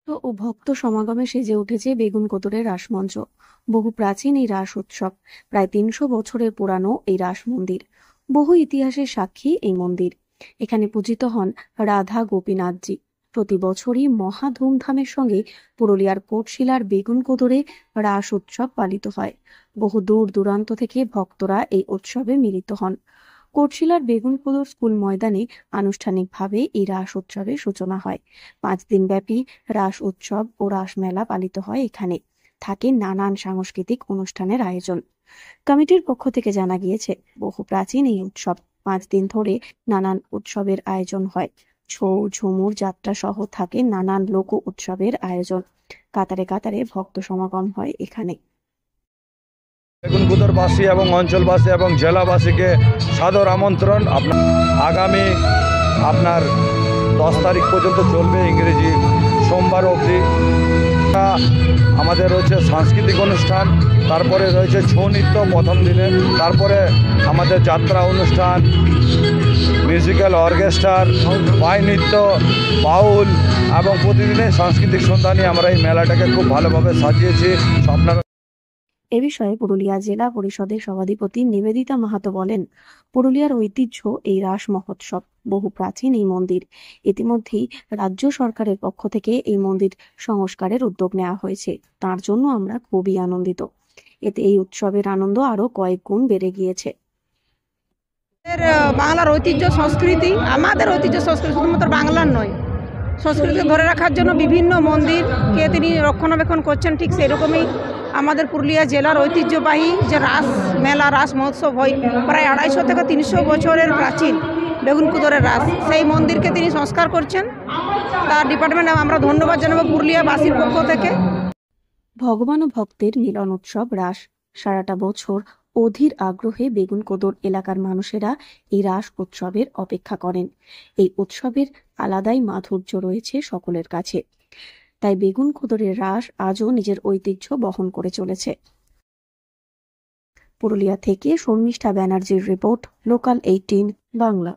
ও ভক্ত সমাগমে সেজে উঠেছে বেগুনকোদরের রাসমঞ্চ। বহু প্রাচীন এই রাস উৎসব, প্রায় ৩০০ বছরের পুরানো এই রাস মন্দির। বহু ইতিহাসের সাক্ষী এই মন্দির। এখানে পূজিত হন রাধা গোপীনাথজি। প্রতি বছরই মহা ধুমধামের সঙ্গে পুরুলিয়ার কোটশিলার বেগুনকোদরে রাস উৎসব পালিত হয়। বহু দূর দূরান্ত থেকে ভক্তরা এই উৎসবে মিলিত হন। কোটশিলার বেগুনকোদর স্কুল ময়দানে আনুষ্ঠানিকভাবে এই রাস উৎসবের সূচনা হয়। ৫ দিনব্যাপী রাস উৎসব ও রাস মেলা পালিত হয় এখানে। থাকে নানান সাংস্কৃতিক অনুষ্ঠানের আয়োজন। কমিটির পক্ষ থেকে জানা গিয়েছে, বহু প্রাচীন এই উৎসব। ৫ দিন ধরে নানান উৎসবের আয়োজন হয়। ছৌ, ঝুমুর, যাত্রা সহ থাকে নানান লোক উৎসবের আয়োজন। কাতারে কাতারে ভক্ত সমাগম হয় এখানে। বেগুনকোদরবাসী এবং অঞ্চলবাসী এবং জেলাবাসীকে সাদর আমন্ত্রণ। আগামী 10 তারিখ পর্যন্ত চলবে, ইংরেজি সোমবার অবধি। আমাদের রয়েছে সাংস্কৃতিক অনুষ্ঠান, তারপরে রয়েছে ছৌ নৃত্য প্রথম দিনে, তারপরে আমাদের যাত্রা অনুষ্ঠান, মিউজিক্যাল অর্কেস্ট্রার, পাই নৃত্য, বাউল এবং প্রতিদিনের সাংস্কৃতিক সন্ধ্যা নিয়ে আমরা এই মেলাটাকে খুব ভালোভাবে সাজিয়েছি। আপনারা এ বিষয়ে পুরুলিয়া জেলা পরিষদের সভাধিপতি নিবেদিতা মাহাতো বলেন, পুরুলিয়ার ঐতিহ্য এই রাস মহোৎসব। বহু প্রাচীন এই মন্দির। ইতিমধ্যেই রাজ্য সরকারের পক্ষ থেকে এই মন্দির সংস্কারের উদ্যোগ নেওয়া হয়েছে। তার জন্য আমরা খুবই আনন্দিত। এতে এই উৎসবের আনন্দ আরো কয়েক গুণ বেড়ে গিয়েছে। বাংলার ঐতিহ্য সংস্কৃতি, আমাদের ঐতিহ্য সংস্কৃতি শুধুমাত্র বাংলার নয়, সংস্কৃতি ধরে রাখার জন্য বিভিন্ন মন্দিরকে তিনি রক্ষণাবেক্ষণ করছেন। ঠিক সেরকমই আমাদের পুরুলিয়া জেলার ঐতিহ্যবাহী যে রাস মেলা, রাস মহোৎসব হয়, প্রায় 250 থেকে 300 বছরের প্রাচীন বেগুনকোদরের রাস, সেই মন্দিরকে তিনি সংস্কার করছেন। তার ডিপার্টমেন্টে আমরা ধন্যবাদ জানাবো পুরুলিয়াবাসীর পক্ষ থেকে। ভগবান ও ভক্তের মিলন উৎসব রাস। সারাটা বছর অধীর আগ্রহে বেগুনকোদর এলাকার মানুষেরা এই রাস উৎসবের অপেক্ষা করেন। এই উৎসবের আলাদাই মাধুর্য রয়েছে সকলের কাছে। তাই বেগুনকোদরের রাস আজও নিজের ঐতিহ্য বহন করে চলেছে। পুরুলিয়া থেকে শর্মিষ্ঠা ব্যানার্জির রিপোর্ট, লোকাল 18 বাংলা।